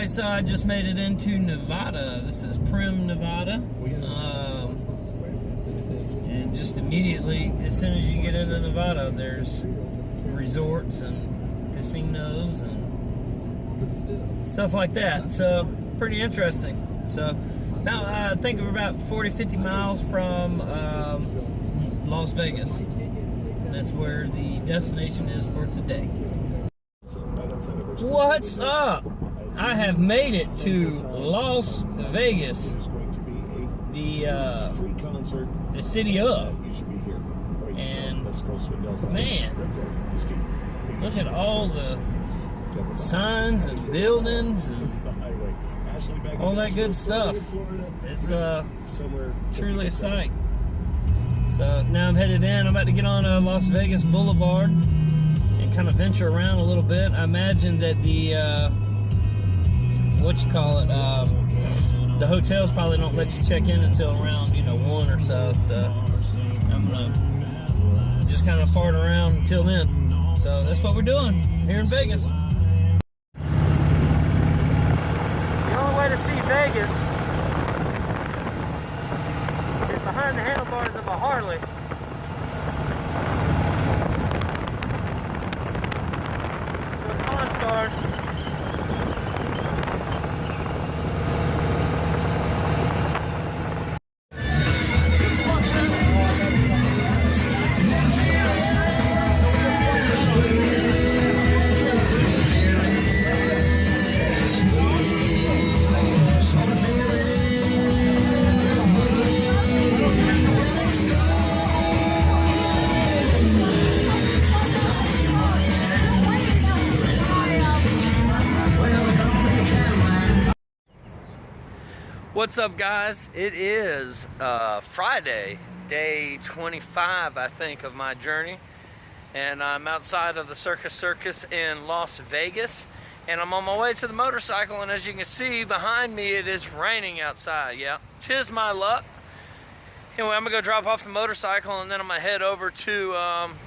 Alright, so I just made it into Nevada. This is Primm, Nevada. And just immediately, as soon as you get into Nevada, there's resorts and casinos and stuff like that. So, pretty interesting. So, now I think we're about 40-50 miles from Las Vegas. And that's where the destination is for today. What's up? I have made it to Las Vegas, the city of, and man, look at all the signs and buildings and all that good stuff. It's truly a sight. So now I'm headed in. I'm about to get on Las Vegas Boulevard and kind of venture around a little bit. I imagine that the the hotels probably don't let you check in until around 1 or so. So I'm gonna just kind of fart around until then. So that's what we're doing here in Vegas. The only way to see Vegas is behind the handlebars of a Harley. Those Pawn Stars. What's up, guys? It is Friday, day 25, I think, of my journey, and I'm outside of the Circus in Las Vegas, and I'm on my way to the motorcycle. And as you can see behind me, it is raining outside. Yeah, 'tis my luck. Anyway, I'm gonna go drop off the motorcycle, and then I'm gonna head over to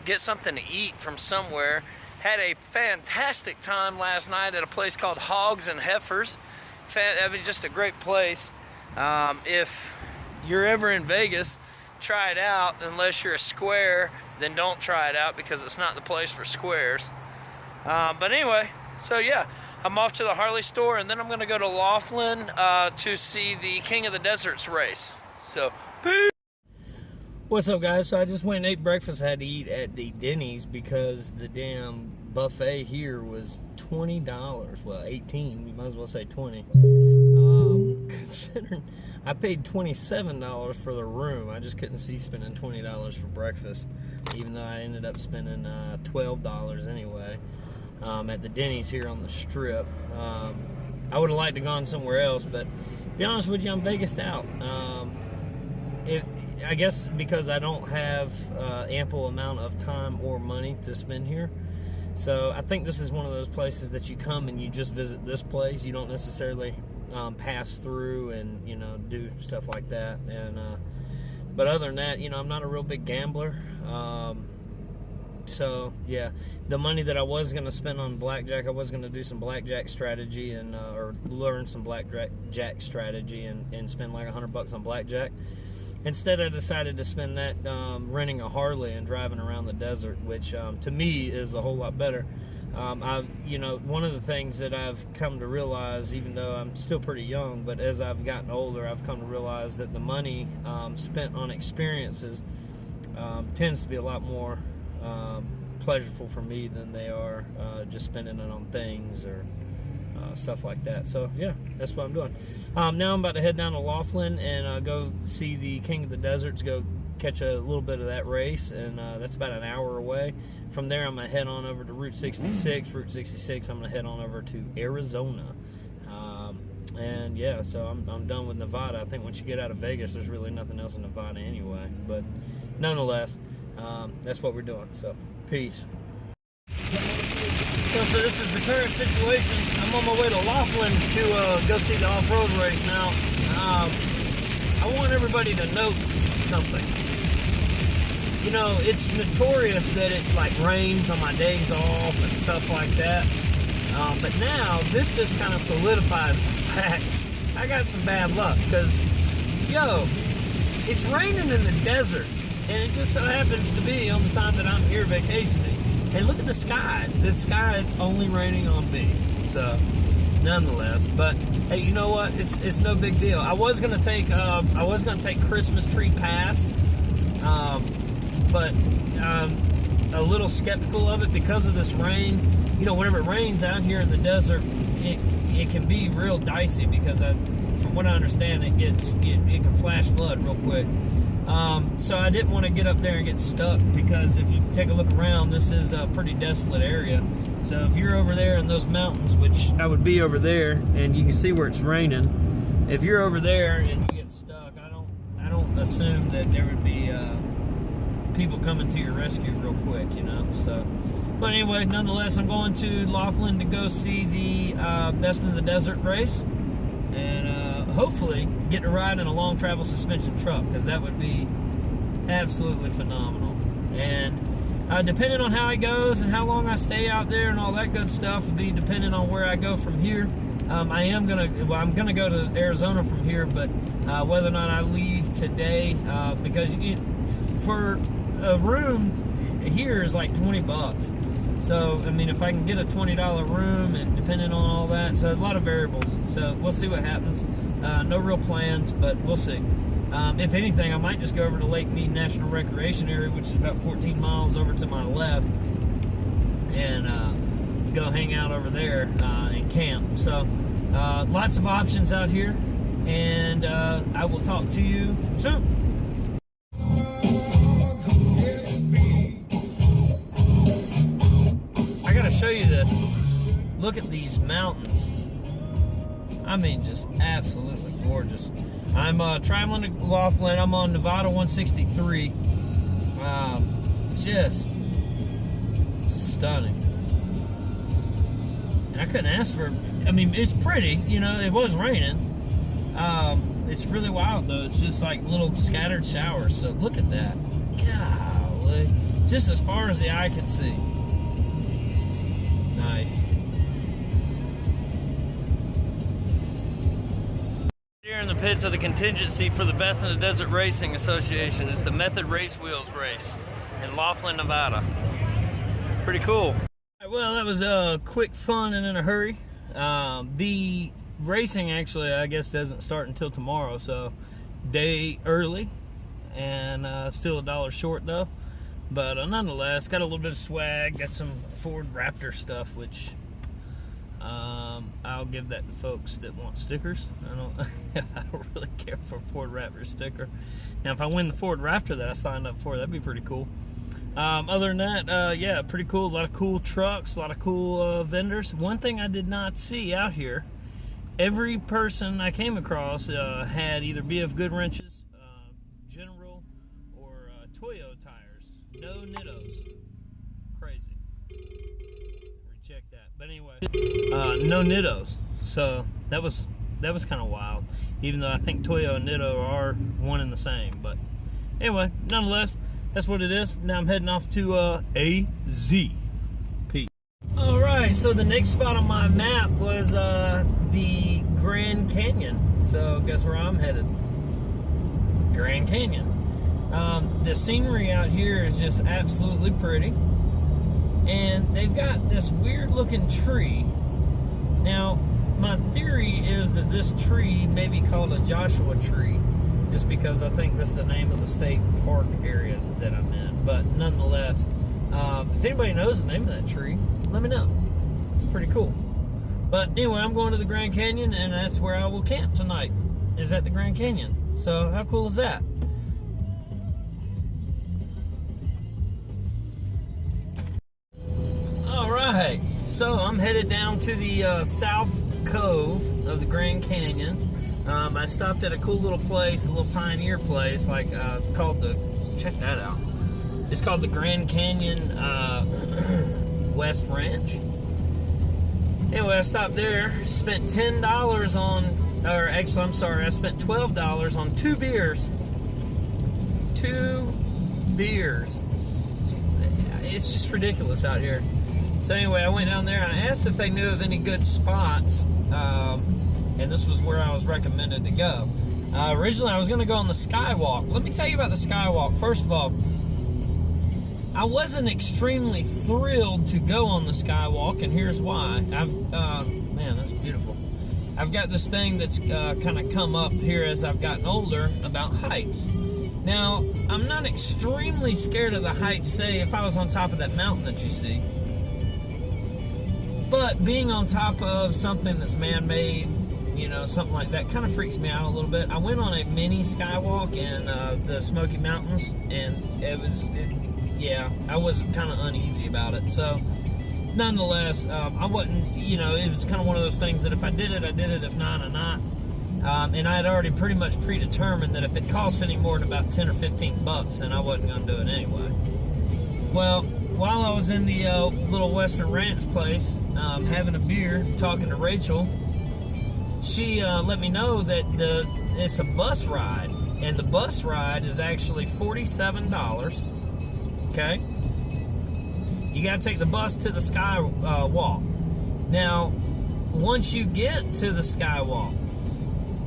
get something to eat from somewhere. Had a fantastic time last night at a place called Hogs and Heifers. I mean, just a great place. If you're ever in Vegas, try it out. Unless you're a square, then don't try it out, because it's not the place for squares. But anyway, so yeah, I'm off to the Harley store, and then I'm going to go to Laughlin to see the King of the Deserts race. So, peace. What's up, guys? So I just went and ate breakfast. I had to eat at the Denny's because the damn buffet here was $20. Well, 18. You might as well say 20. Considering I paid $27 for the room, I just couldn't see spending $20 for breakfast, even though I ended up spending $12 anyway at the Denny's here on the Strip. I would have liked to gone somewhere else, but to be honest with you, I'm Vegased out. I guess because I don't have ample amount of time or money to spend here. So I think this is one of those places that you come and you just visit this place. You don't necessarily pass through and do stuff like that. And but other than that, I'm not a real big gambler. So yeah, the money that I was going to spend on blackjack, I was going to do some blackjack strategy and or learn some blackjack strategy and spend like $100 on blackjack. Instead, I decided to spend that renting a Harley and driving around the desert, which to me is a whole lot better. One of the things that I've come to realize, even though I'm still pretty young, but as I've gotten older, I've come to realize that the money spent on experiences tends to be a lot more pleasurable for me than they are just spending it on things or stuff like that. So yeah, that's what I'm doing. Now I'm about to head down to Laughlin and go see the King of the Deserts, go catch a little bit of that race, and that's about an hour away. From there, I'm going to head on over to Route 66. Route 66, I'm going to head on over to Arizona. And yeah, so I'm done with Nevada. I think once you get out of Vegas, there's really nothing else in Nevada anyway. But nonetheless, that's what we're doing. So, peace. So this is the current situation. I'm on my way to Laughlin to go see the off-road race now. I want everybody to note something. It's notorious that it like rains on my days off and stuff like that. But now, this just kind of solidifies the fact I got some bad luck, because, yo, it's raining in the desert, and it just so happens to be on the time that I'm here vacationing. And look at the sky. This sky is only raining on me. So, nonetheless, but hey, you know what? It's no big deal. I was gonna take Christmas tree pass, but a little skeptical of it because of this rain. You know, whenever it rains out here in the desert, it can be real dicey because from what I understand, it can flash flood real quick. So I didn't want to get up there and get stuck, because if you take a look around, this is a pretty desolate area. So if you're over there in those mountains, which I would be over there, and you can see where it's raining, if you're over there and you get stuck, I don't assume that there would be people coming to your rescue real quick, you know. So, but anyway, nonetheless, I'm going to Laughlin to go see the Best in the Desert race, and hopefully get to ride in a long travel suspension truck, because that would be absolutely phenomenal. And depending on how it goes and how long I stay out there and all that good stuff will be dependent on where I go from here. I'm gonna go to Arizona from here, but whether or not I leave today, because for a room here is like 20 bucks. So, I mean, if I can get a $20 room, and depending on all that, so a lot of variables. So we'll see what happens. No real plans, but we'll see. If anything, I might just go over to Lake Mead National Recreation Area, which is about 14 miles over to my left, and go hang out over there and camp. So, lots of options out here, and I will talk to you soon. I gotta show you this. Look at these mountains. I mean, just absolutely gorgeous. I'm traveling to Laughlin. I'm on Nevada 163. Just stunning. And I couldn't ask for, I mean, it's pretty, you know, it was raining. It's really wild though. It's just like little scattered showers. So look at that. Golly. Just as far as the eye can see. Nice. Here in the pits of the contingency for the Best in the Desert Racing Association. It's the Method Race Wheels race in Laughlin, Nevada. Pretty cool. Well, that was quick, fun, and in a hurry. The racing actually, I guess, doesn't start until tomorrow, so day early, and still $1 short though. But nonetheless, got a little bit of swag, got some Ford Raptor stuff, which I'll give that to folks that want stickers. I don't really care for a Ford Raptor sticker. Now, if I win the Ford Raptor that I signed up for, that'd be pretty cool. Other than that, yeah, pretty cool. A lot of cool trucks, a lot of cool vendors. One thing I did not see out here, every person I came across had either BF Goodwrenches, General, or Toyo tires. No Nittos. Crazy. Recheck that. But anyway, no Nittos. So that was kind of wild. Even though I think Toyo and Nitto are one and the same. But anyway, nonetheless, that's what it is. Now I'm heading off to AZ. Peace. All right. So the next spot on my map was the Grand Canyon. So guess where I'm headed? Grand Canyon. The scenery out here is just absolutely pretty, and they've got this weird looking tree. Now my theory is that this tree may be called a Joshua tree, just because I think that's the name of the state park area that I'm in. But nonetheless, if anybody knows the name of that tree, let me know. It's pretty cool. But anyway, I'm going to the Grand Canyon, and that's where I will camp tonight, is at the Grand Canyon. So how cool is that? Alright, so I'm headed down to the South Cove of the Grand Canyon. I stopped at a cool little place, a little pioneer place, like it's called the, check that out. It's called the Grand Canyon West Ranch. Anyway, I stopped there, spent $10 on, or actually, I'm sorry, I spent $12 on 2 beers. 2 beers. It's just ridiculous out here. So anyway, I went down there and I asked if they knew of any good spots, and this was where I was recommended to go. Originally, I was going to go on the Skywalk. Let me tell you about the Skywalk. First of all, I wasn't extremely thrilled to go on the Skywalk, and here's why. Man, that's beautiful. I've got this thing that's kind of come up here as I've gotten older about heights. Now, I'm not extremely scared of the heights, say, if I was on top of that mountain that you see. But being on top of something that's man-made, you know, something like that, kind of freaks me out a little bit. I went on a mini Skywalk in the Smoky Mountains, and yeah, I was kind of uneasy about it. So, nonetheless, I wasn't, you know, it was kind of one of those things that if I did it, I did it. If not, I not. And I had already pretty much predetermined that if it cost any more than about 10 or 15 bucks, then I wasn't going to do it anyway. Well, while I was in the little Western Ranch place, having a beer, talking to Rachel, she let me know that it's a bus ride, and the bus ride is actually $47. Okay, you got to take the bus to the Skywalk. Now, once you get to the Skywalk,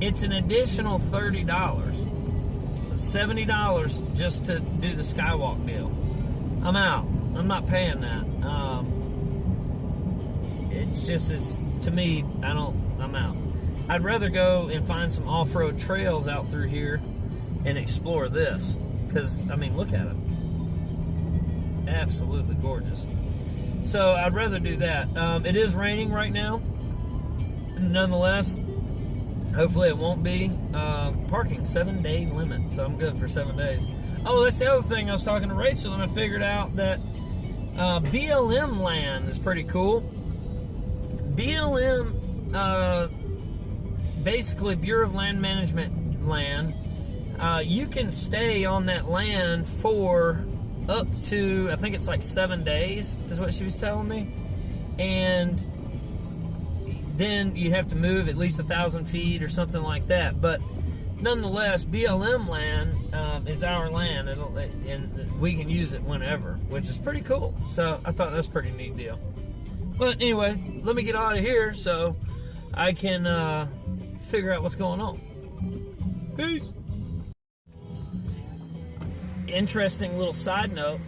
it's an additional $30. So $70 just to do the Skywalk deal. I'm out. I'm not paying that. It's to me, I'm out. I'd rather go and find some off-road trails out through here and explore this. Because, I mean, look at it. Absolutely gorgeous. So I'd rather do that. It is raining right now. Nonetheless, hopefully it won't be. Parking 7-day limit, so I'm good for 7 days. Oh, that's the other thing. I was talking to Rachel and I figured out that BLM land is pretty cool. BLM, basically Bureau of Land Management land. You can stay on that land for up to, I think it's like 7 days, is what she was telling me. And then you have to move at least 1,000 feet or something like that. But nonetheless, BLM land is our land, and we can use it whenever, which is pretty cool. So I thought that's a pretty neat deal. But anyway, let me get out of here so I can figure out what's going on. Peace. Interesting little side note,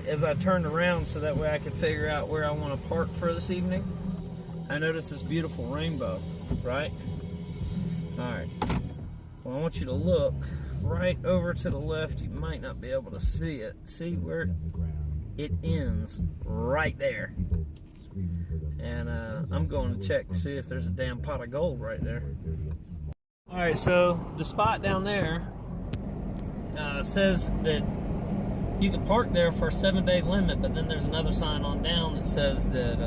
as I turned around so that way I could figure out where I want to park for this evening, I noticed this beautiful rainbow, right? Alright, well, I want you to look right over to the left. You might not be able to see it. See where it ends? Right there. And I'm going to check to see if there's a damn pot of gold right there. Alright, so the spot down there says that you can park there for a 7-day limit, but then there's another sign on down that says that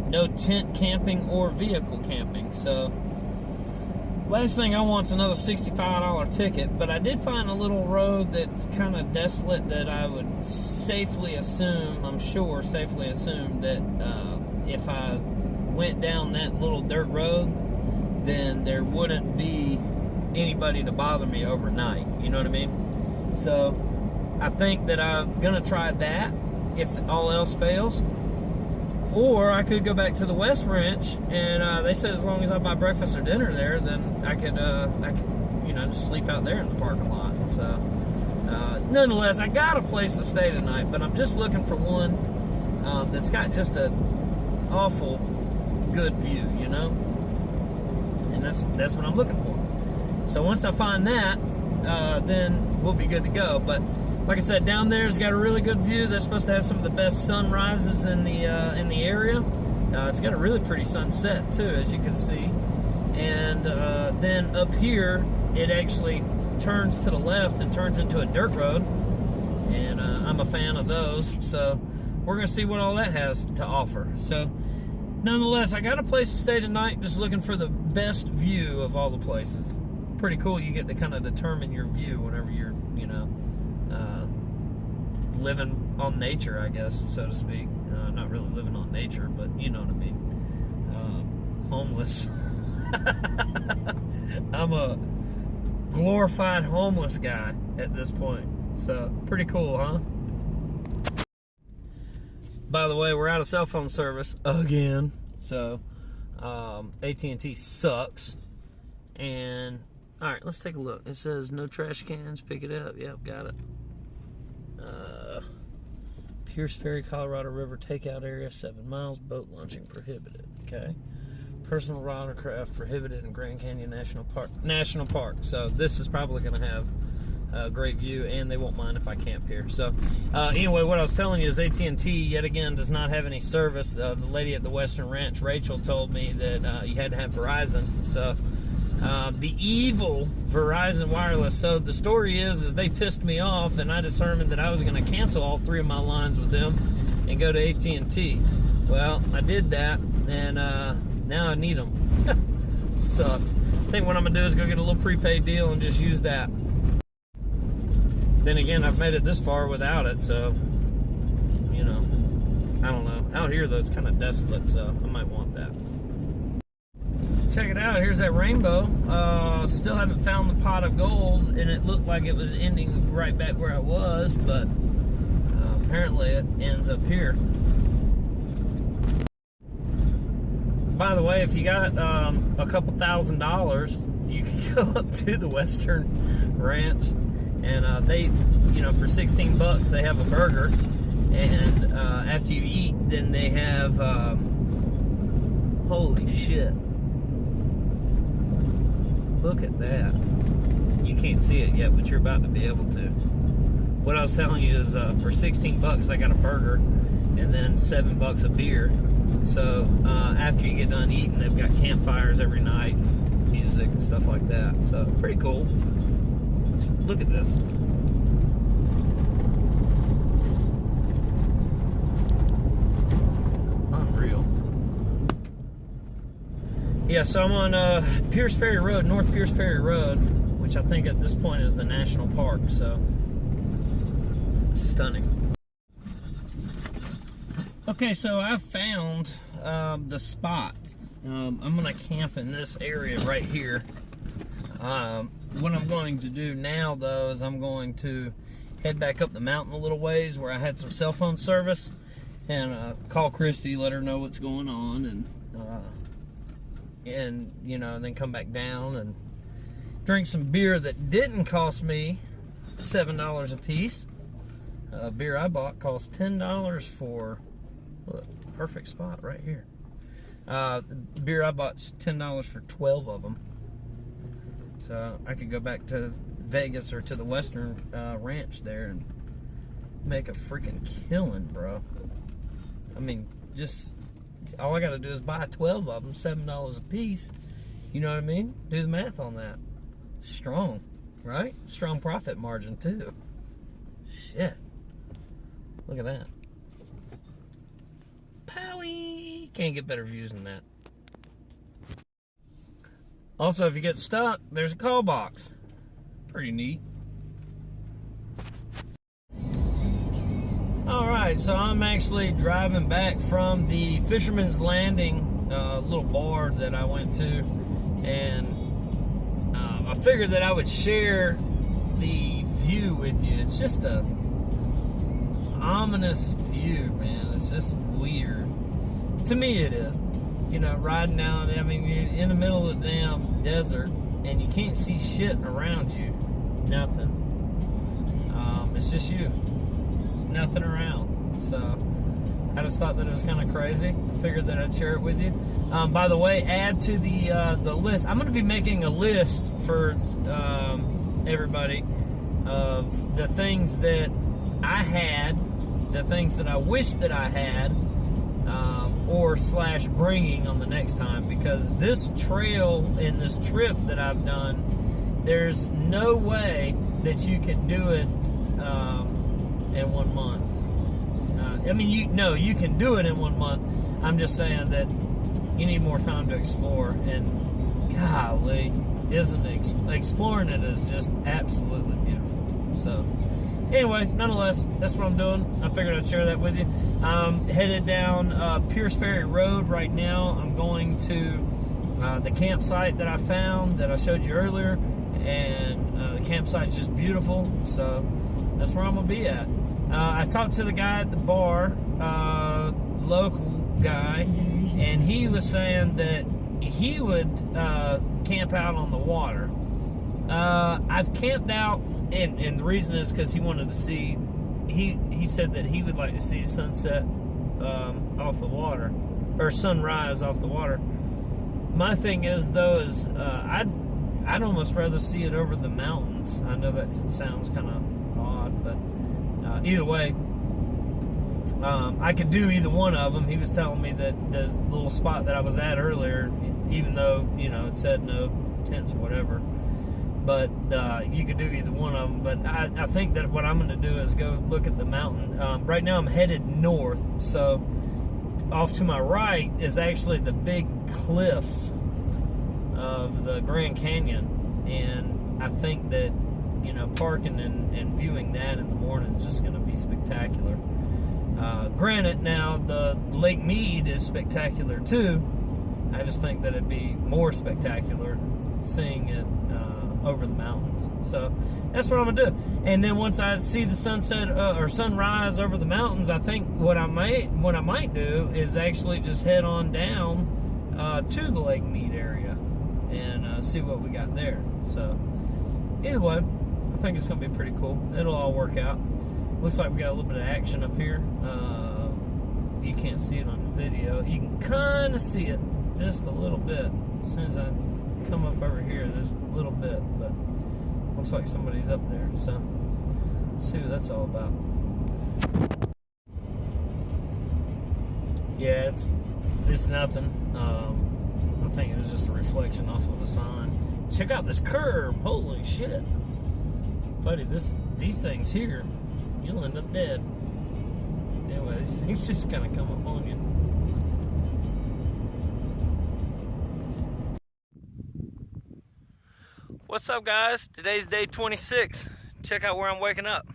no tent camping or vehicle camping. So last thing I want is another $65 ticket, but I did find a little road that's kind of desolate that I would safely assume, I'm sure safely assume that if I went down that little dirt road, then there wouldn't be anybody to bother me overnight, you know what I mean? So I think that I'm gonna try that if all else fails, or I could go back to the West Ranch, and they said as long as I buy breakfast or dinner there, then I could you know, just sleep out there in the parking lot. So nonetheless, I got a place to stay tonight, but I'm just looking for one that's got just a awful good view, you know, and that's what I'm looking for. So once I find that, then we'll be good to go. But like I said, down there's got a really good view. That's supposed to have some of the best sunrises in the area. It's got a really pretty sunset too, as you can see. And then up here, it actually turns to the left and turns into a dirt road. And I'm a fan of those. So we're gonna see what all that has to offer. So nonetheless, I got a place to stay tonight. Just looking for the best view of all the places. Pretty cool. You get to kind of determine your view whenever you're, you know, living on nature, I guess, so to speak. Not really living on nature, but you know what I mean. Homeless. I'm a glorified homeless guy. at this point. So, pretty cool, huh? By the way, we're out of cell phone service again, so AT&T sucks. And all right, let's take a look. It says no trash cans, pick it up. Yep, got it. Pierce Ferry, Colorado River takeout area, 7 miles. Boat launching prohibited. Okay. Personal watercraft prohibited in Grand Canyon National Park. So this is probably going to have a great view, and they won't mind if I camp here. So anyway, what I was telling you is AT&T yet again does not have any service. The lady at the Western Ranch, Rachel, told me that you had to have Verizon. So the evil Verizon Wireless. So the story is they pissed me off, and I determined that I was going to cancel all 3 of my lines with them and go to AT&T. Well, I did that, and now I need them. Sucks. I think what I'm going to do is go get a little prepaid deal and just use that. Then again, I've made it this far without it, so, you know, I don't know. Out here, though, it's kind of desolate, so I might want that. Check it out. Here's that rainbow. Still haven't found the pot of gold, and it looked like it was ending right back where I was, but apparently it ends up here. By the way, if you got a couple $1,000s, you can go up to the Western Ranch, and they, you know, for 16 bucks, they have a burger, and after you eat, then they have, holy shit. Look at that. You can't see it yet, but you're about to be able to. What I was telling you is for 16 bucks, I got a burger and then 7 bucks a beer. So after you get done eating, they've got campfires every night, music and stuff like that. So pretty cool. Look at this. Unreal. Yeah, so I'm on Pierce Ferry Road, North Pierce Ferry Road, which I think at this point is the national park, so it's stunning. Okay, so I found the spot. I'm gonna camp in this area right here. What I'm going to do now, though, is I'm going to head back up the mountain a little ways where I had some cell phone service, and call Christy, let her know what's going on, and you know, then come back down and drink some beer that didn't cost me $7 a piece. Beer I bought cost $10 for, look, perfect spot right here. Beer I bought $10 for 12 of them. So I could go back to Vegas or to the Western Ranch there and make a freaking killing, bro. I mean, just all I got to do is buy 12 of them, $7 a piece. You know what I mean? Do the math on that. Strong, right? Strong profit margin too. Shit. Look at that. Powie! Can't get better views than that. Also, if you get stuck, there's a call box. Pretty neat. Alright, so I'm actually driving back from the Fisherman's Landing little bar that I went to, and I figured that I would share the view with you. It's just a ominous view, man. It's just weird. To me it is. You know, riding down, I mean, you're in the middle of the damn desert, and you can't see shit around you. Nothing. It's just you. There's nothing around. So, I just thought that it was kind of crazy. I figured that I'd share it with you. By the way, add to the list. I'm going to be making a list for everybody of the things that I had, the things that I wish that I had, or / bringing on the next time, because this trail and this trip that I've done, there's no way that you can do it in 1 month. I mean, you can do it in 1 month. I'm just saying that you need more time to explore, and golly, exploring it is just absolutely beautiful. So anyway, nonetheless, that's what I'm doing. I figured I'd share that with you. I'm headed down Pierce Ferry Road right now. I'm going to the campsite that I found that I showed you earlier, and the campsite's just beautiful. So that's where I'm gonna be at. I talked to the guy at the bar, local guy, and he was saying that he would camp out on the water. I've camped out, and the reason is because he wanted to see, he said that he would like to see sunset off the water, or sunrise off the water. My thing is, though, is I'd almost rather see it over the mountains. I know that sounds kind of odd, but either way, I could do either one of them. He was telling me that there's a little spot that I was at earlier, even though, you know, it said no tents or whatever, but you could do either one of them. But I think that what I'm going to do is go look at the mountain. Right now I'm headed north, so off to my right is actually the big cliffs of the Grand Canyon, and I think that, you know, parking and viewing that in the morning is just going to be spectacular. Granted, now the Lake Mead is spectacular too. I just think that it'd be more spectacular seeing it over the mountains. So that's what I'm gonna do. And then once I see the sunset or sunrise over the mountains, I think what I might do is actually just head on down to the Lake Mead area and see what we got there. So either way, I think it's gonna be pretty cool. It'll all work out. Looks like we got a little bit of action up here. You can't see it on the video. You can kind of see it just a little bit. As soon as I come up over here, there's a little bit, but looks like somebody's up there. So let's see what that's all about. Yeah, it's nothing. I think it was just a reflection off of a sign. Check out this curve. Holy shit, buddy! These things here, you'll end up dead. Anyway, these things just kind of come up on you. What's up, guys? Today's day 26. Check out where I'm waking up.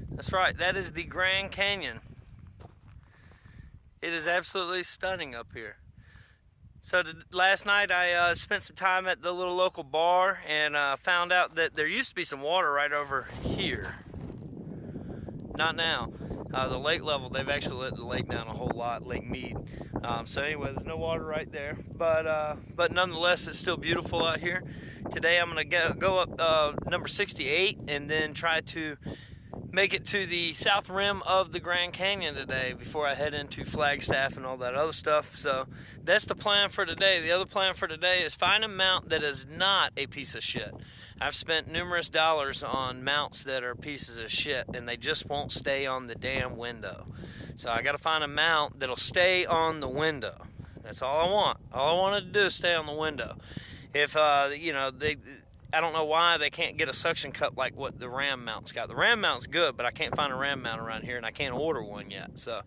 That's right, that is the Grand Canyon. It is absolutely stunning up here. So last night I spent some time at the little local bar and found out that there used to be some water right over here. Not now. The lake level, they've actually let the lake down a whole lot, Lake Mead. So anyway, there's no water right there, but nonetheless, it's still beautiful out here. Today I'm going to go up number 68 and then try to make it to the south rim of the Grand Canyon today before I head into Flagstaff and all that other stuff. So that's the plan for today. The other plan for today is find a mount that is not a piece of shit. I've spent numerous dollars on mounts that are pieces of shit and they just won't stay on the damn window. So I got to find a mount that'll stay on the window. That's all I want. All I wanted to do is stay on the window. If you know, I don't know why they can't get a suction cup like what the Ram mount's got. The Ram mount's good, but I can't find a Ram mount around here, and I can't order one yet. So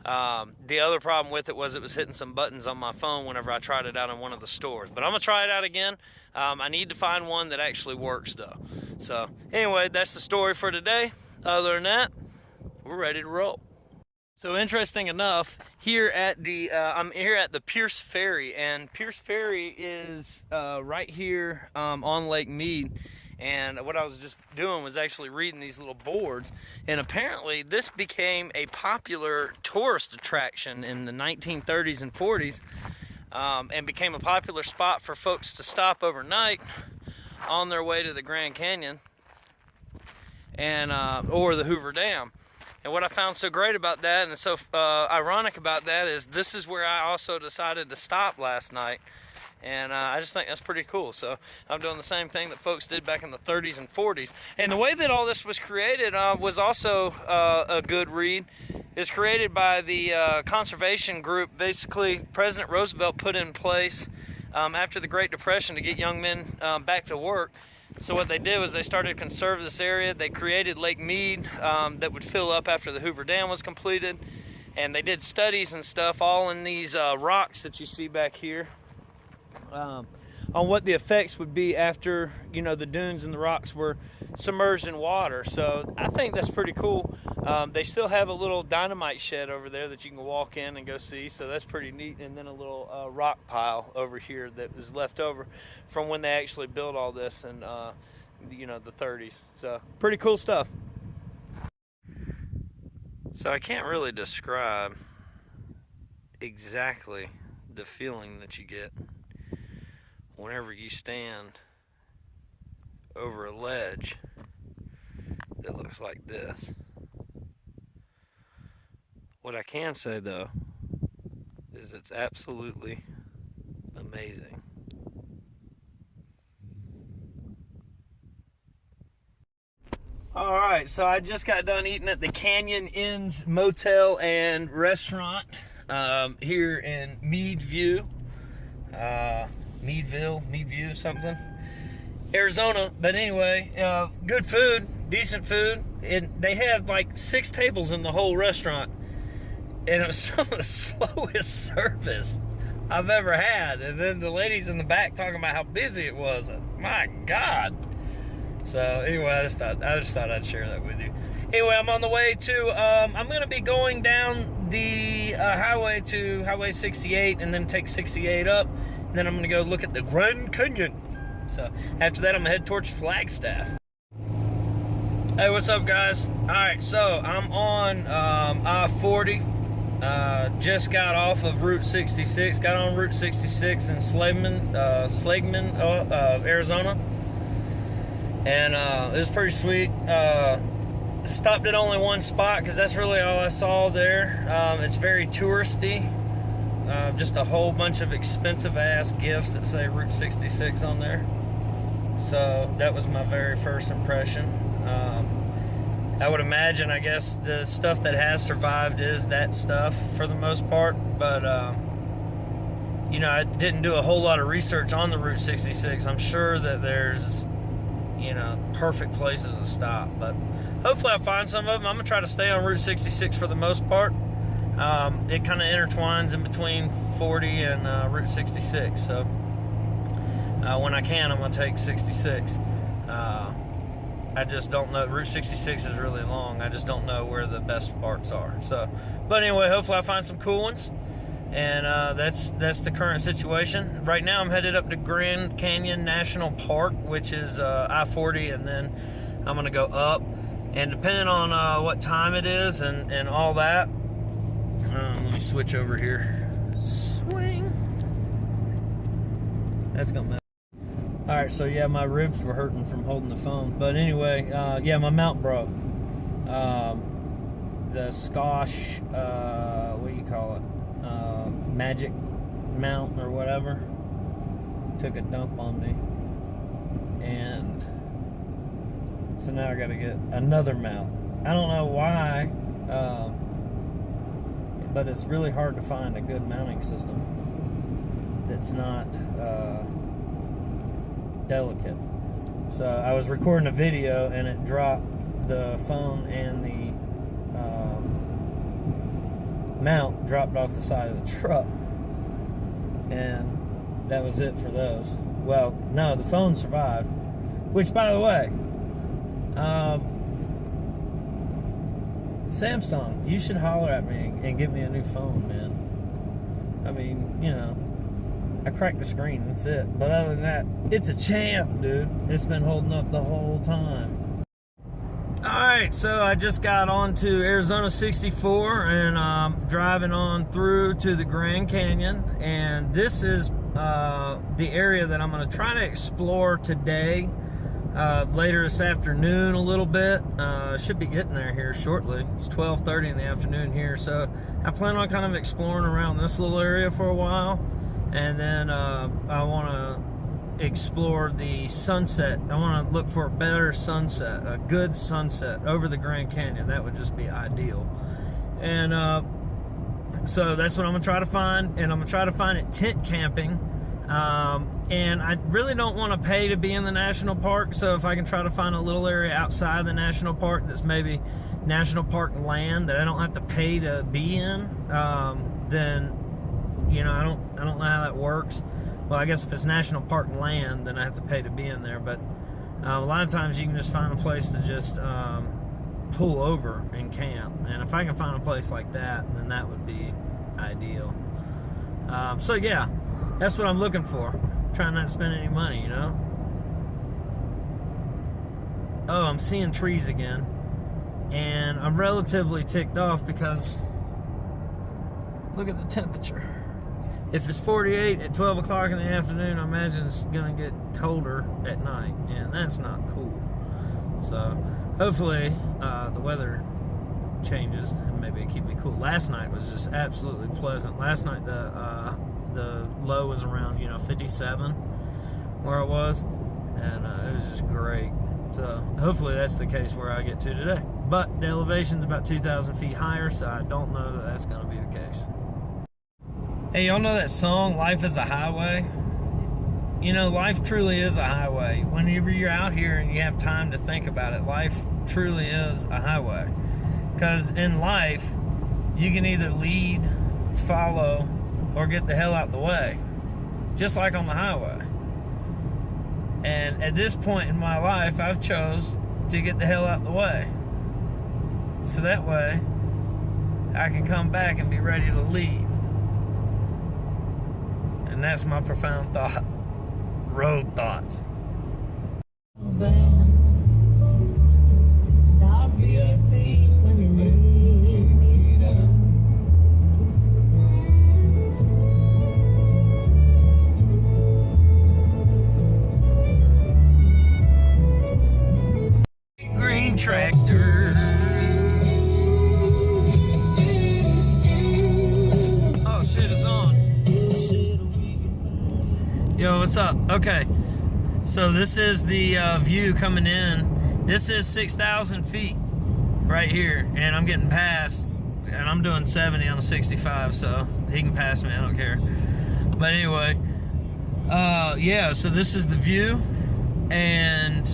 the other problem with it was hitting some buttons on my phone whenever I tried it out in one of the stores. But I'm gonna try it out again. I need to find one that actually works though. So anyway, that's the story for today. Other than that, we're ready to roll. So interesting enough, here at the I'm here at the Pierce Ferry, and Pierce Ferry is right here on Lake Mead. And what I was just doing was actually reading these little boards, and apparently this became a popular tourist attraction in the 1930s and 40s, and became a popular spot for folks to stop overnight on their way to the Grand Canyon and or the Hoover Dam. And what I found so great about that, and so ironic about that, is this is where I also decided to stop last night. And I just think that's pretty cool. So I'm doing the same thing that folks did back in the 30s and 40s. And the way that all this was created was also a good read. It was created by the conservation group. Basically, President Roosevelt put in place after the Great Depression to get young men back to work. So what they did was they started to conserve this area. They created Lake Mead that would fill up after the Hoover Dam was completed. And they did studies and stuff all in these rocks that you see back here. On what the effects would be after, you know, the dunes and the rocks were submerged in water. So I think that's pretty cool. They still have a little dynamite shed over there that you can walk in and go see, so that's pretty neat. And then a little rock pile over here that was left over from when they actually built all this in you know, the 30s. So pretty cool stuff. So I can't really describe exactly the feeling that you get whenever you stand over a ledge that looks like this. What I can say though is it's absolutely amazing. All right, so I just got done eating at the Canyon Inns Motel and Restaurant here in Meadview, Meadview, something, Arizona. But anyway, good food, decent food. They had like 6 tables in the whole restaurant, and it was some of the slowest service I've ever had. And then the ladies in the back talking about how busy it was. My God. So anyway, I just thought I'd share that with you. Anyway, I'm on the way to, I'm going to be going down the highway to Highway 68 and then take 68 up. And then I'm going to go look at the Grand Canyon. So after that, I'm going to head towards Flagstaff. Hey, what's up, guys? All right, so I'm on I-40. Just got off of Route 66. Got on Route 66 in 𝙍𝙗𝙙𝙬, Arizona. And it was pretty sweet. Stopped at only one spot because that's really all I saw there. It's very touristy. Just a whole bunch of expensive ass gifts that say Route 66 on there. So that was my very first impression. I would imagine, I guess, the stuff that has survived is that stuff for the most part. But, you know, I didn't do a whole lot of research on the Route 66. I'm sure that there's, you know, perfect places to stop, but hopefully I find some of them. I'm gonna try to stay on Route 66 for the most part. It kind of intertwines in between 40 and Route 66, so when I can, I'm gonna take 66. I just don't know. Route 66 is really long. I just don't know where the best parts are. So, but anyway, hopefully I find some cool ones. And that's the current situation. Right now I'm headed up to Grand Canyon National Park, which is I-40, and then I'm gonna go up. And depending on what time it is and all that, let me switch over here. Swing. That's gonna matter. All right, so yeah, my ribs were hurting from holding the phone. But anyway, yeah, my mount broke. The Scotch, what do you call it? Magic mount or whatever took a dump on me, and so now I gotta get another mount. I don't know why, but it's really hard to find a good mounting system that's not delicate. So I was recording a video and it dropped the phone, and the mount dropped off the side of the truck, and that was it for those. Well, no, the phone survived, which, by the way, Samsung, you should holler at me and give me a new phone, man. I mean, you know, I cracked the screen, that's it. But other than that, it's a champ, dude. It's been holding up the whole time. Alright, so I just got onto Arizona 64 and I'm driving on through to the Grand Canyon, and this is the area that I'm going to try to explore today, later this afternoon a little bit. Should be getting there here shortly. It's 12:30 in the afternoon here, so I plan on kind of exploring around this little area for a while, and then I want to explore the sunset. I want to look for a better sunset, a good sunset over the Grand Canyon. That would just be ideal. And so that's what I'm gonna try to find, and I'm gonna try to find it tent camping. And I really don't want to pay to be in the national park, so if I can try to find a little area outside the national park that's maybe national park land that I don't have to pay to be in, then, you know, I don't know how that works. Well, I guess if it's national park land, then I have to pay to be in there. But a lot of times you can just find a place to just pull over and camp. And if I can find a place like that, then that would be ideal. So yeah, that's what I'm looking for. Trying not to spend any money, you know. Oh, I'm seeing trees again. And I'm relatively ticked off because look at the temperature. If it's 48 at 12 o'clock in the afternoon, I imagine it's gonna get colder at night, and that's not cool. So hopefully the weather changes and maybe it keep me cool. Last night was just absolutely pleasant. Last night the low was around 57 where I was, and it was just great. So hopefully that's the case where I get to today. But the elevation's about 2,000 feet higher, so I don't know that that's gonna be the case. Hey, y'all know that song, Life is a Highway? You know, life truly is a highway. Whenever you're out here and you have time to think about it, life truly is a highway. Because in life, you can either lead, follow, or get the hell out the way. Just like on the highway. And at this point in my life, I've chose to get the hell out the way. So that way, I can come back and be ready to lead. And that's my profound thought. Road thoughts. I'll be at peace when you lay me down. Green tractor. Oh shit, it's on. Yo, what's up? Okay, so this is the view coming in. This is 6,000 feet right here, and I'm getting past, and I'm doing 70 on a 65, so he can pass me, I don't care. But anyway, yeah, so this is the view, and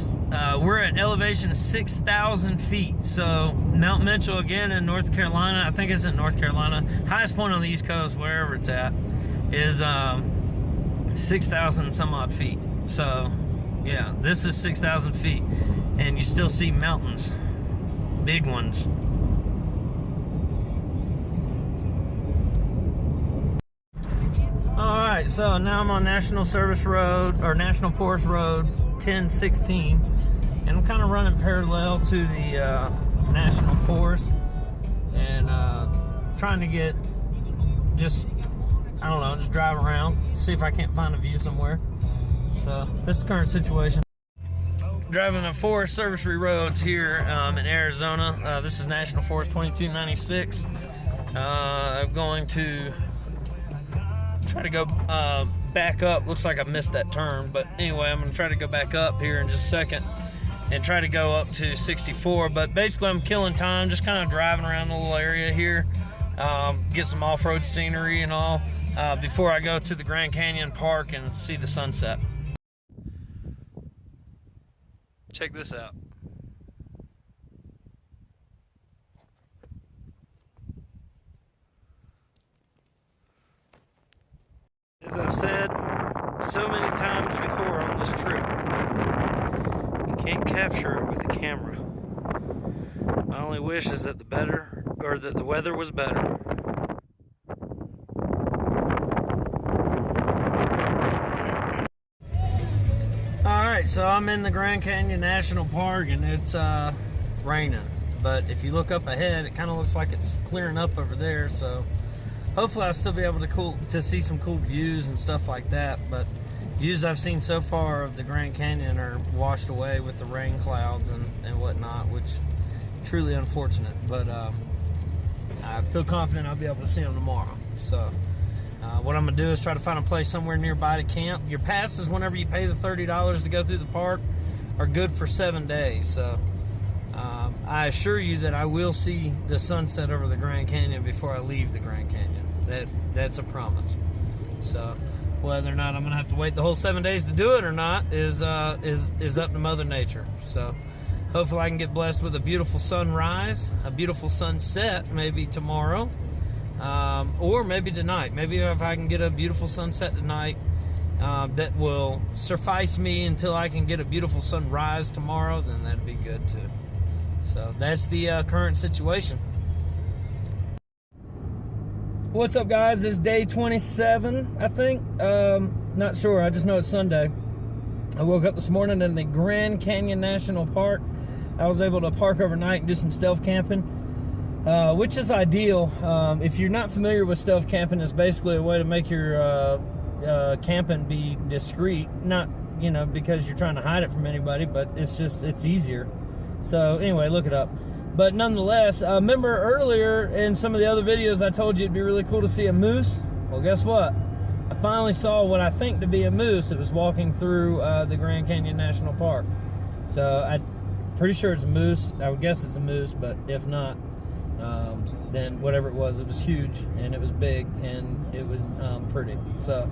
we're at elevation 6,000 feet. So Mount Mitchell, again, in North Carolina, I think it's in North Carolina, highest point on the East Coast, wherever it's at, is 6,000 some odd feet. So yeah, this is 6,000 feet, and you still see mountains, big ones. All right, so now I'm on National Service Road, or National Forest Road 1016, and I'm kind of running parallel to the National Forest, and trying to get just, I don't know, just drive around, see if I can't find a view somewhere. So that's the current situation. Driving the Forest Service roads here in Arizona. This is National Forest 2296. I'm going to try to go back up. Looks like I missed that turn, but anyway, I'm going to try to go back up here in just a second and try to go up to 64. But basically, I'm killing time, just kind of driving around the little area here, get some off-road scenery and all before I go to the Grand Canyon Park and see the sunset. Check this out. As I've said so many times before on this trip, you can't capture it with a camera. My only wish is that the weather was better. Alright, so I'm in the Grand Canyon National Park, and it's raining. But if you look up ahead, it kind of looks like it's clearing up over there, so hopefully I'll still be able to see some cool views and stuff like that. But views I've seen so far of the Grand Canyon are washed away with the rain clouds and whatnot, which is truly unfortunate. But I feel confident I'll be able to see them tomorrow. So what I'm going to do is try to find a place somewhere nearby to camp. Your passes, whenever you pay the $30 to go through the park, are good for 7 days. So I assure you that I will see the sunset over the Grand Canyon before I leave the Grand Canyon. That's a promise. So whether or not I'm going to have to wait the whole 7 days to do it or not is up to Mother Nature. So hopefully I can get blessed with a beautiful sunrise, a beautiful sunset maybe tomorrow. Or maybe tonight. Maybe if I can get a beautiful sunset tonight, that will suffice me until I can get a beautiful sunrise tomorrow, then that'd be good too. So that's the current situation. What's up, guys? It's day 27, I think. Not sure. I just know it's Sunday. I woke up this morning in the Grand Canyon National Park. I was able to park overnight and do some stealth camping, which is ideal. If you're not familiar with stealth camping, it's basically a way to make your camping be discreet. Not, you know, because you're trying to hide it from anybody, but it's easier. So anyway, look it up. But nonetheless, remember earlier in some of the other videos I told you it'd be really cool to see a moose? Well, guess what? I finally saw what I think to be a moose. It was walking through the Grand Canyon National Park. So I'm pretty sure it's a moose. I would guess it's a moose, but if not, then whatever it was huge and it was big and it was pretty. So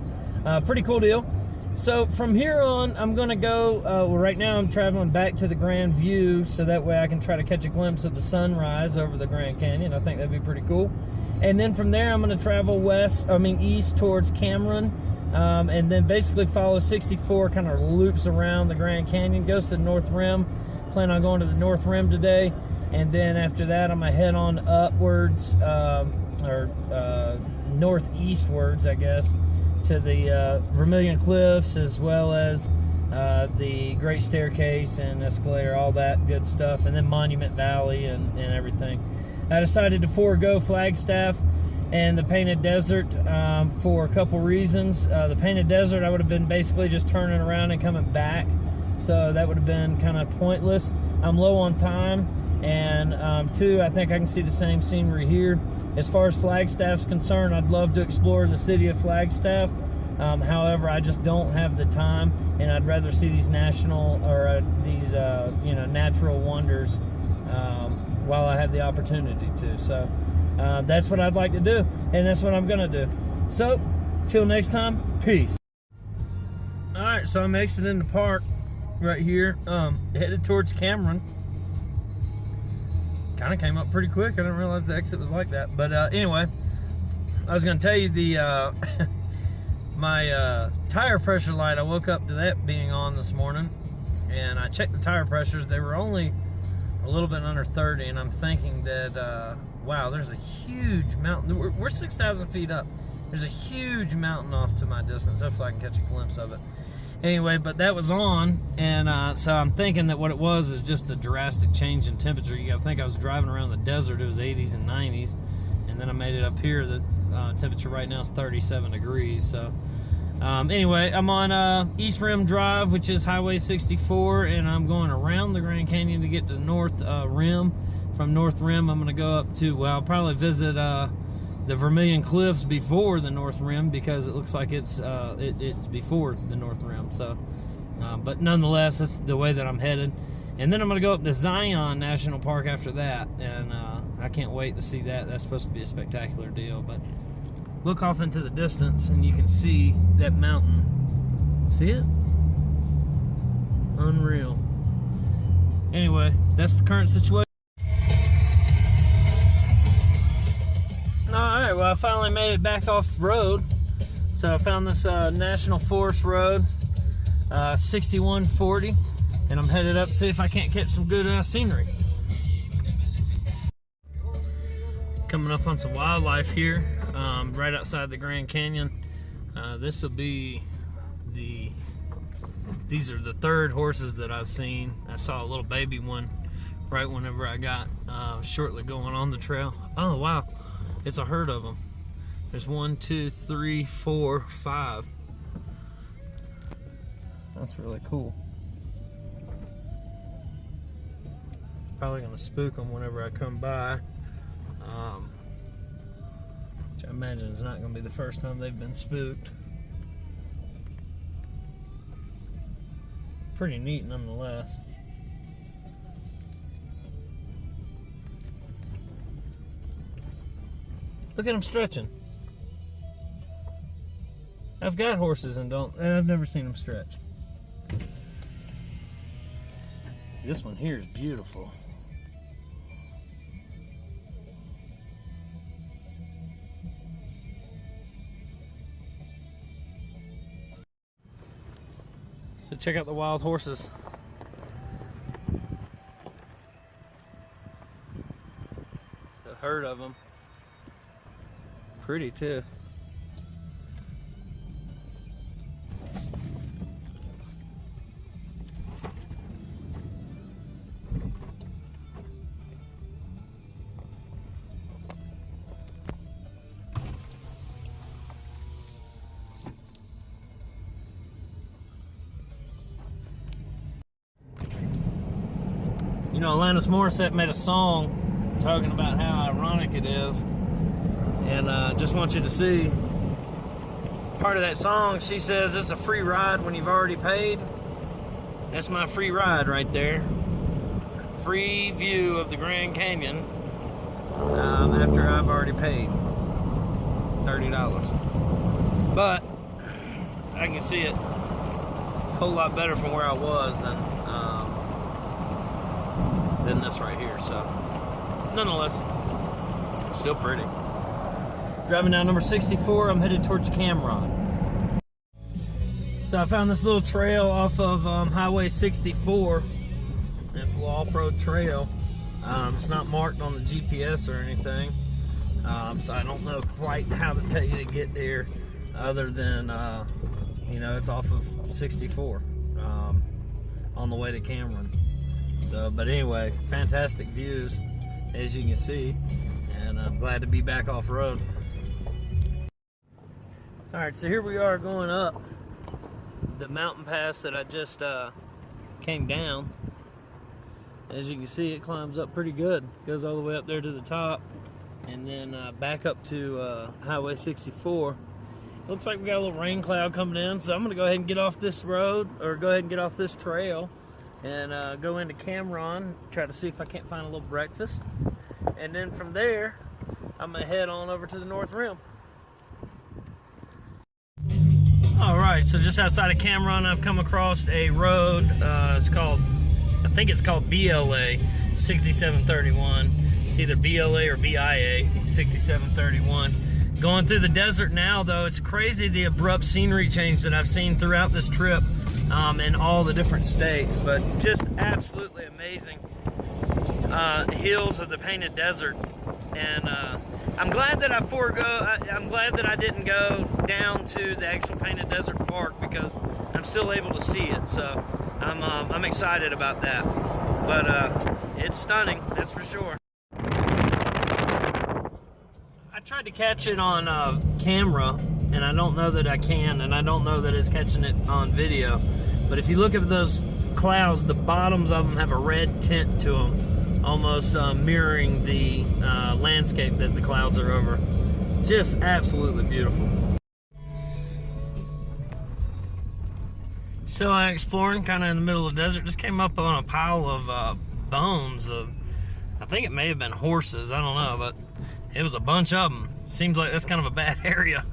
pretty cool deal. So from here on, I'm gonna go, well, right now I'm traveling back to the Grand View so that way I can try to catch a glimpse of the sunrise over the Grand Canyon. I think that'd be pretty cool. And then from there, I'm gonna travel east towards Cameron, and then basically follow 64, kind of loops around the Grand Canyon, goes to the North Rim. Plan on going to the North Rim today. And then after that, I'm gonna head on upwards, northeastwards, I guess, to the Vermilion Cliffs, as well as the Great Staircase and Escalator, all that good stuff, and then Monument Valley and everything. I decided to forego Flagstaff and the Painted Desert for a couple reasons. The Painted Desert, I would have been basically just turning around and coming back, so that would have been kind of pointless. I'm low on time, and two, I think I can see the same scenery here. As far as Flagstaff's concerned, I'd love to explore the city of Flagstaff. However, I just don't have the time, and I'd rather see these natural wonders while I have the opportunity to. So that's what I'd like to do, and that's what I'm gonna do. So till next time, peace. All right, so I'm exiting the park right here, headed towards Cameron. Kind of came up pretty quick. I didn't realize the exit was like that. But anyway, I was going to tell you the my tire pressure light. I woke up to that being on this morning, and I checked the tire pressures. They were only a little bit under 30, and I'm thinking that wow, there's a huge mountain. We're 6,000 feet up. There's a huge mountain off to my distance. Hopefully I can catch a glimpse of it. Anyway, but that was on, and so I'm thinking that what it was is just the drastic change in temperature. You gotta think I was driving around the desert, it was 80s and 90s, and then I made it up here. The temperature right now is 37 degrees. So anyway, I'm on East Rim Drive, which is Highway 64, and I'm going around the Grand Canyon to get to North Rim. From North Rim, I'm gonna go up to, well, I'll probably visit the Vermilion Cliffs before the North Rim, because it looks like it's before the North Rim. So, but nonetheless, that's the way that I'm headed. And then I'm gonna go up to Zion National Park after that, and I can't wait to see that. That's supposed to be a spectacular deal. But look off into the distance, and you can see that mountain. See it? Unreal. Anyway, that's the current situation. Alright, well, I finally made it back off road. So I found this National Forest Road, 6140, and I'm headed up to see if I can't catch some good scenery. Coming up on some wildlife here, right outside the Grand Canyon. This will be these are the third horses that I've seen. I saw a little baby one right whenever I got shortly going on the trail. Oh, wow. It's a herd of them. There's 1, 2, 3, 4, 5. That's really cool. Probably gonna spook them whenever I come by. Which I imagine is not gonna be the first time they've been spooked. Pretty neat nonetheless. Look at them stretching. I've got horses and I've never seen them stretch. This one here is beautiful. So check out the wild horses. It's a herd of them. Pretty too. You know, Alanis Morissette made a song talking about how ironic it is. And just want you to see part of that song. She says it's a free ride when you've already paid. That's my free ride right there. Free view of the Grand Canyon after I've already paid $30. But I can see it a whole lot better from where I was than this right here. So nonetheless, still pretty. Driving down number 64, I'm headed towards Cameron. So I found this little trail off of Highway 64. It's a little off-road trail. It's not marked on the GPS or anything, so I don't know quite how to tell you to get there, other than you know, it's off of 64 on the way to Cameron. So, but anyway, fantastic views as you can see, and I'm glad to be back off-road. All right, so here we are going up the mountain pass that I just came down. As you can see, it climbs up pretty good. Goes all the way up there to the top, and then back up to Highway 64. It looks like we got a little rain cloud coming in, so I'm gonna go ahead and get off this road, or go ahead and get off this trail, and go into Cameron, try to see if I can't find a little breakfast. And then from there, I'm gonna head on over to the North Rim. All right, so just outside of Cameron, I've come across a road. It's called, I think it's called BLA 6731. It's either BLA or BIA 6731. Going through the desert now, though. It's crazy the abrupt scenery change that I've seen throughout this trip in all the different states, but just absolutely amazing. Hills of the Painted Desert, and I'm glad that I'm glad that I didn't go down to the actual Painted Desert Park, because I'm still able to see it. So I'm excited about that. But it's stunning, that's for sure. I tried to catch it on camera, and I don't know that I can, and I don't know that it's catching it on video. But if you look at those clouds, the bottoms of them have a red tint to them, almost mirroring the landscape that the clouds are over. Just absolutely beautiful. So I exploring kind of in the middle of the desert, just came up on a pile of bones of, I think it may have been horses, I don't know, but it was a bunch of them. Seems like that's kind of a bad area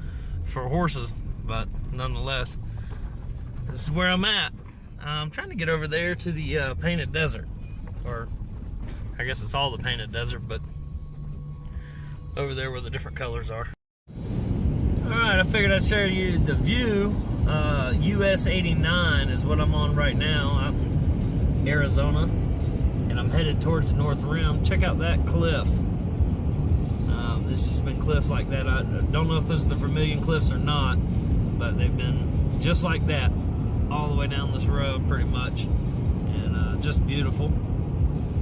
for horses, but nonetheless, this is where I'm at. I'm trying to get over there to the Painted Desert, or I guess it's all the Painted Desert, but over there where the different colors are. Alright, I figured I'd share you the view. US 89 is what I'm on right now out in Arizona, and I'm headed towards the North Rim. Check out that cliff. There's just been cliffs like that. I don't know if those are the Vermilion Cliffs or not, but they've been just like that all the way down this road pretty much, and just beautiful.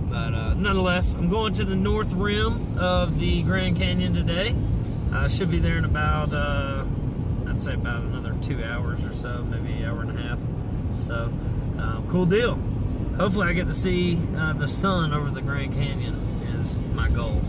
But nonetheless, I'm going to the North Rim of the Grand Canyon today. I should be there in about, I'd say about another 2 hours or so, maybe an hour and a half. So, cool deal. Hopefully I get to see the sun over the Grand Canyon is my goal.